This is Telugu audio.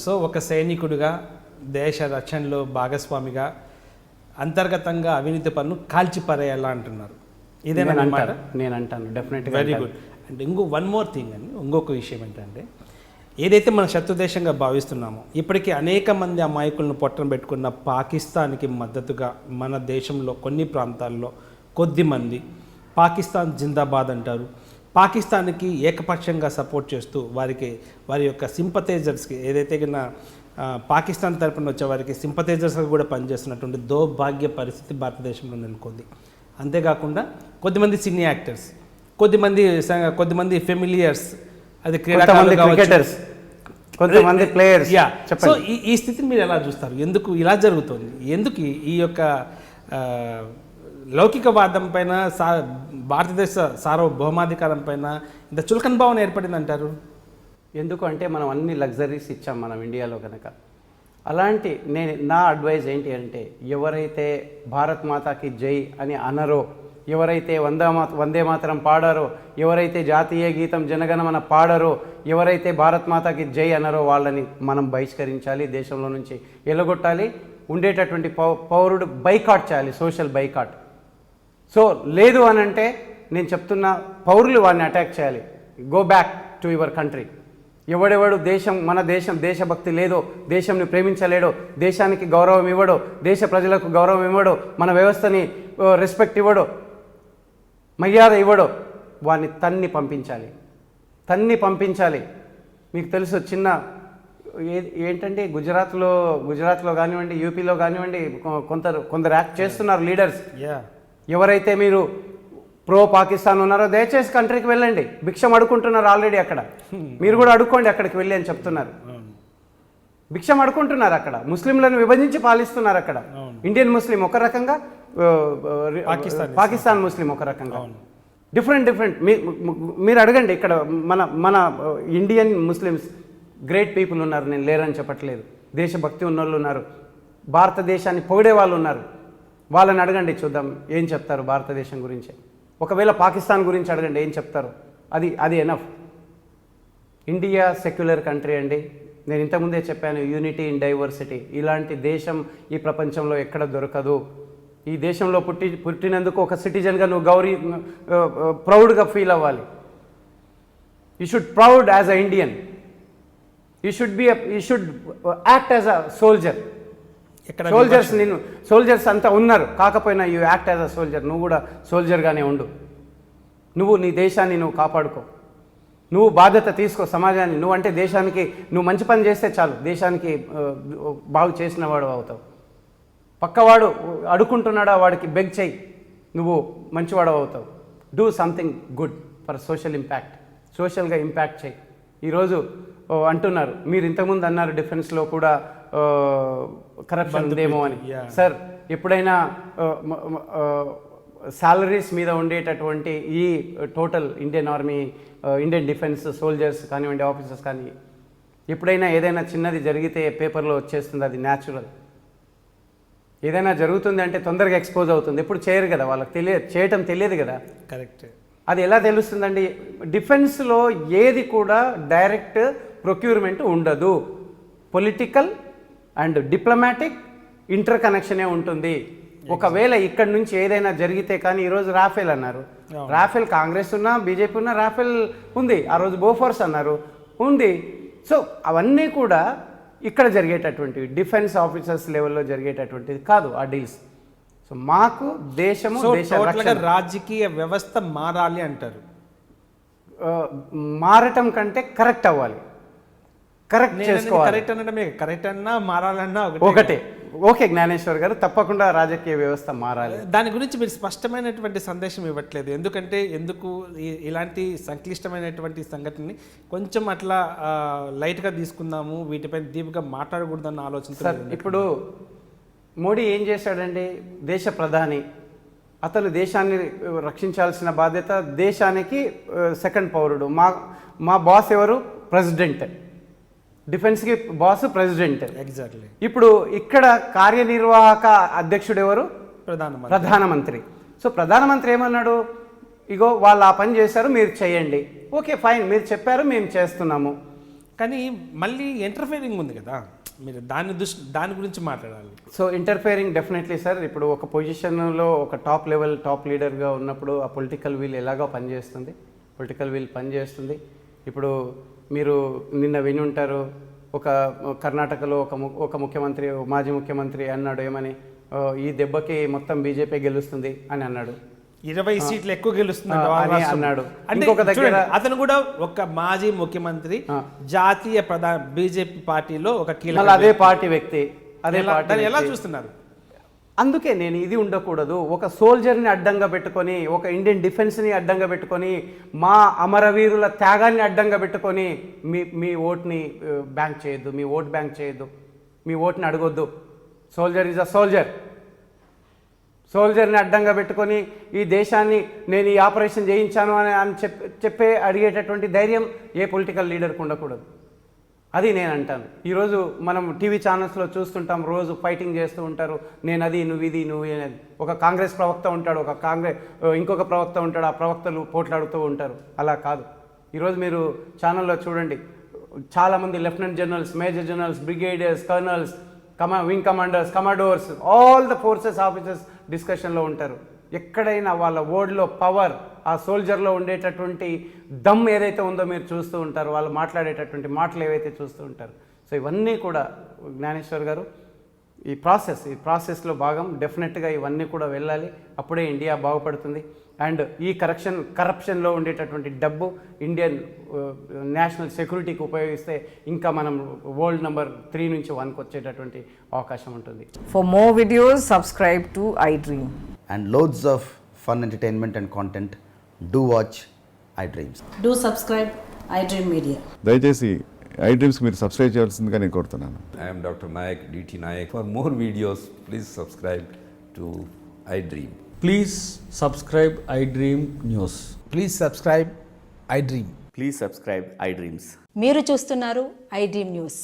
సో ఒక సైనికుడిగా దేశ రక్షణలో భాగస్వామిగా అంతర్గతంగా అవినీతి పన్ను కాల్చిపారేయాలా అంటున్నారు. ఇదేనా మాట? నేను అంటాను డెఫినెట్గా. Very good. అంటే వన్ మోర్ థింగ్ అని ఇంకొక విషయం ఏంటంటే, ఏదైతే మన శత్రు దేశంగా భావిస్తున్నామో ఇప్పటికీ అనేక మంది అమాయకులను పొట్టన పెట్టుకున్న పాకిస్తాన్కి మద్దతుగా మన దేశంలో కొన్ని ప్రాంతాల్లో కొద్దిమంది పాకిస్తాన్ జిందాబాద్ అంటారు, పాకిస్తాన్కి ఏకపక్షంగా సపోర్ట్ చేస్తూ వారి యొక్క సింపథైజర్స్కి ఏదైతే కన్నా పాకిస్తాన్ తరపున వచ్చే వారికి సింపథైజర్స్గా కూడా పనిచేస్తున్నటువంటి దౌర్భాగ్య పరిస్థితి భారతదేశంలో నెలకొంది. అంతేకాకుండా కొద్దిమంది సినీ యాక్టర్స్, కొద్దిమంది ఫెమిలియర్స్, అది క్రికెటర్స్, కొంతమంది ప్లేయర్స్. సో ఈ స్థితిని మీరు ఎలా చూస్తారు? ఎందుకు ఇలా జరుగుతుంది? ఎందుకు ఈ యొక్క లౌకికవాదం పైన భారతదేశ సార్వభౌమాధికారం పైన ఇంత చులకన భావన ఏర్పడింది అంటారు? ఎందుకు అంటే మనం అన్ని లగ్జరీస్ ఇచ్చాం మనం ఇండియాలో కనుక. అలాంటి నా అడ్వైజ్ ఏంటి అంటే, ఎవరైతే భారత్ మాతాకి జై అని అనరో, ఎవరైతే వందే మాతరం పాడారో, ఎవరైతే జాతీయ గీతం జనగణమన పాడారో, ఎవరైతే భారత్ మాతాకి జై అనరో వాళ్ళని మనం బహిష్కరించాలి, దేశంలో నుంచి ఎలగొట్టాలి. ఉండేటటువంటి పౌరుడు బైకాట్ చేయాలి, సోషల్ బైకాట్. సో లేదు అని అంటే నేను చెప్తున్నా, పౌరులు వాడిని అటాక్ చేయాలి. Go back to your country. ఎవడెవడు మన దేశభక్తి లేదో, దేశంని ప్రేమించలేడో, దేశానికి గౌరవం ఇవ్వడో, దేశ ప్రజలకు గౌరవం ఇవ్వడో, మన వ్యవస్థని రెస్పెక్ట్ ఇవ్వడో, మర్యాద ఇవ్వడో, వాడిని తన్ని పంపించాలి. మీకు తెలుసు, ఏంటంటే గుజరాత్లో కానివ్వండి, యూపీలో కానివ్వండి, కొందరు యాక్ట్ చేస్తున్నారు లీడర్స్. ఎవరైతే మీరు ప్రో పాకిస్తాన్ ఉన్నారో దయచేసి కంట్రీకి వెళ్ళండి. భిక్షం అడుకుంటున్నారు ఆల్రెడీ అక్కడ. మీరు కూడా అడుక్కోండి అక్కడికి వెళ్ళి అని చెప్తున్నారు. భిక్షం అడుకుంటున్నారు అక్కడ. ముస్లింలను విభజించి పాలిస్తున్నారు అక్కడ. ఇండియన్ ముస్లిం ఒక రకంగా, పాకిస్తాన్ ముస్లిం ఒక రకంగా. డిఫరెంట్. మీరు అడగండి. ఇక్కడ మన ఇండియన్ ముస్లిమ్స్ గ్రేట్ పీపుల్ ఉన్నారు, నేను లేరని చెప్పట్లేదు. దేశభక్తి ఉన్నోళ్ళు ఉన్నారు, భారతదేశాన్ని పొగిడే వాళ్ళు ఉన్నారు. వాళ్ళని అడగండి, చూద్దాం ఏం చెప్తారు భారతదేశం గురించి. ఒకవేళ పాకిస్తాన్ గురించి అడగండి ఏం చెప్తారు. అది ఎనఫ్. ఇండియా సెక్యులర్ కంట్రీ అండి. నేను ఇంతకుముందే చెప్పాను, యూనిటీ ఇన్ డైవర్సిటీ. ఇలాంటి దేశం ఈ ప్రపంచంలో ఎక్కడ దొరకదు. ఈ దేశంలో పుట్టినందుకు ఒక సిటిజన్గా నువ్వు ప్రౌడ్గా ఫీల్ అవ్వాలి. You should proud as a Indian. You should act as a soldier. Soldiers అంతా ఉన్నారు, కాకపోయినా you act as a soldier. నువ్వు కూడా సోల్జర్గానే ఉండు. నువ్వు నీ దేశాన్ని నువ్వు కాపాడుకో. నువ్వు బాధ్యత తీసుకో సమాజాన్ని. నువ్వంటే దేశానికి నువ్వు మంచి పని చేస్తే చాలు, దేశానికి బాగు చేసిన వాడు అవుతావు. పక్కవాడు అడుకుంటున్నాడా, వాడికి బెగ్ చేయి, నువ్వు మంచివాడు అవుతావు. Do something good for social impact. సోషల్గా ఇంపాక్ట్ చేయి. ఈరోజు అంటున్నారు, మీరు ఇంతకుముందు అన్నారు డిఫెన్స్లో కూడా కరప్షన్ ఉందేమో అని. సార్, ఎప్పుడైనా సాలరీస్ మీద ఉండేటటువంటి ఈ total Indian army, Indian defence soldiers కానివ్వండి, ఆఫీసర్స్ కానీ, ఎప్పుడైనా ఏదైనా చిన్నది జరిగితే పేపర్లో వచ్చేస్తుంది, అది న్యాచురల్. ఏదైనా జరుగుతుంది అంటే తొందరగా ఎక్స్పోజ్ అవుతుంది. ఎప్పుడు చేయరు కదా, వాళ్ళకి చేయటం తెలియదు కదా. కరెక్ట్. అది ఎలా తెలుస్తుందండి? డిఫెన్స్లో ఏది కూడా డైరెక్ట్ ప్రొక్యూర్మెంట్ ఉండదు. పొలిటికల్ అండ్ డిప్లొమాటిక్ ఇంటర్ కనెక్షనే ఉంటుంది. ఒకవేళ ఇక్కడి నుంచి ఏదైనా జరిగితే, కానీ ఈరోజు రాఫెల్ అన్నారు. రాఫెల్ కాంగ్రెస్ ఉన్నా, బీజేపీ ఉన్నా రాఫెల్ ఉంది. ఆ రోజు బోఫోర్స్ అన్నారు, ఉంది. సో అవన్నీ కూడా ఇక్కడ జరిగేటటువంటివి, డిఫెన్స్ ఆఫీసర్స్ లెవెల్లో జరిగేటటువంటిది కాదు ఆ డీల్స్. సో మాకు దేశము, రాజకీయ వ్యవస్థ మారాలి అంటారు. మారటం కంటే కరెక్ట్ అవ్వాలి, కరెక్ట్ చేసుకోవాలి. కరెక్ట్ అనడమే, కరెక్ట్ అన్నా మారాలన్నా ఒకటే. ఓకే జ్ఞానేశ్వర్ గారు, తప్పకుండా రాజకీయ వ్యవస్థ మారాలి. దాని గురించి మీరు స్పష్టమైనటువంటి సందేశం ఇవ్వట్లేదు. ఎందుకు ఇలాంటి సంక్లిష్టమైనటువంటి సంఘటనని కొంచెం అట్లా లైట్గా తీసుకుందాము, వీటిపై దీపుగా మాట్లాడకూడదన్న ఆలోచన. ఇప్పుడు మోడీ ఏం చేశాడండి? దేశ ప్రధాని, అతను దేశాన్ని రక్షించాల్సిన బాధ్యత, దేశానికి సెకండ్ పౌరుడు. మా బాస్ ఎవరు? ప్రెసిడెంట్. డిఫెన్స్కి బాస్ ప్రెసిడెంట్. ఎగ్జాక్ట్లీ. ఇప్పుడు ఇక్కడ కార్యనిర్వాహక అధ్యక్షుడు ఎవరు? ప్రధానమంత్రి. సో ప్రధానమంత్రి ఏమన్నాడు? ఇగో వాళ్ళు ఆ పని చేశారు, మీరు చేయండి. ఓకే ఫైన్, మీరు చెప్పారు, మేము చేస్తున్నాము. కానీ మళ్ళీ ఇంటర్ఫేరింగ్ ఉంది కదా, మీరు దాని గురించి మాట్లాడాలి. So interfering definitely sir. ఇప్పుడు ఒక పొజిషన్లో ఒక టాప్ లీడర్గా ఉన్నప్పుడు ఆ పొలిటికల్ వీల్ ఎలాగో పనిచేస్తుంది, ఇప్పుడు మీరు నిన్న విని ఉంటారు, ఒక కర్ణాటకలో ఒక ముఖ్యమంత్రి, మాజీ ముఖ్యమంత్రి అన్నాడు ఏమని, ఈ దెబ్బకి మొత్తం బీజేపీ గెలుస్తుంది అని అన్నాడు. 20 సీట్లు ఎక్కువ గెలుస్తుంది అన్నాడు. అంటే ఇంకొక దగ్గర అతను కూడా ఒక మాజీ ముఖ్యమంత్రి, జాతీయ బీజేపీ పార్టీలో ఒక కీలక, అదే పార్టీ వ్యక్తి, ఎలా చూస్తున్నారు? అందుకే నేను ఇది ఉండకూడదు, ఒక సోల్జర్ని అడ్డంగా పెట్టుకొని, ఒక ఇండియన్ డిఫెన్స్ని అడ్డంగా పెట్టుకొని, మా అమరవీరుల త్యాగాన్ని అడ్డంగా పెట్టుకొని మీ ఓట్ని బ్యాంక్ చేయొద్దు, మీ ఓట్ బ్యాంక్ చేయొద్దు, మీ ఓట్ని అడగొద్దు. సోల్జర్ ఈజ్ అ సోల్జర్ని అడ్డంగా పెట్టుకొని ఈ దేశాన్ని నేను ఈ ఆపరేషన్ చేయించాను అని చెప్పే అడిగేటటువంటి ధైర్యం ఏ పొలిటికల్ లీడర్కి ఉండకూడదు. అది నేను అంటాను. ఈరోజు మనం టీవీ ఛానల్స్లో చూస్తుంటాం, రోజు ఫైటింగ్ చేస్తూ ఉంటారు, నేను అది నువ్వు అనేది. ఒక కాంగ్రెస్ ప్రవక్త ఉంటాడు, ఇంకొక ప్రవక్త ఉంటాడు, ఆ ప్రవక్తలు పోట్లాడుతూ ఉంటారు. అలా కాదు. ఈరోజు మీరు ఛానల్లో చూడండి, చాలామంది lieutenant generals, major generals, brigadiers, colonels, wing commanders, commodores, all the forces officers డిస్కషన్లో ఉంటారు. ఎక్కడైనా వాళ్ళ వర్డ్లో పవర్, ఆ సోల్జర్లో ఉండేటటువంటి దమ్ ఏదైతే ఉందో మీరు చూస్తూ ఉంటారు, వాళ్ళు మాట్లాడేటటువంటి మాటలు ఏవైతే చూస్తూ ఉంటారు. సో ఇవన్నీ కూడా జ్ఞానేశ్వర్ గారు ఈ ప్రాసెస్లో భాగం. డెఫినెట్గా ఇవన్నీ కూడా వెళ్ళాలి, అప్పుడే ఇండియా బాగుపడుతుంది. అండ్ ఈ కరప్షన్లో ఉండేటటువంటి డబ్బు ఇండియన్ నేషనల్ సెక్యూరిటీకి ఉపయోగిస్తే ఇంకా మనం వరల్డ్ నెంబర్ 3 నుంచి 1కి వచ్చేటటువంటి అవకాశం ఉంటుంది. For more videos, subscribe to iDream. And loads of fun entertainment and content, do watch iDreams. Do subscribe iDream Media. దయచేసి iDreams మీరు సబ్స్క్రైబ్ చేయాల్సిందిగా నేను కోరుతున్నాను. I am Dr. Nayak, DT Nayak. For more videos, please subscribe to iDream. Please subscribe iDream News. Please subscribe iDream. Please subscribe iDreams. మీరు చూస్తున్నారు iDream News.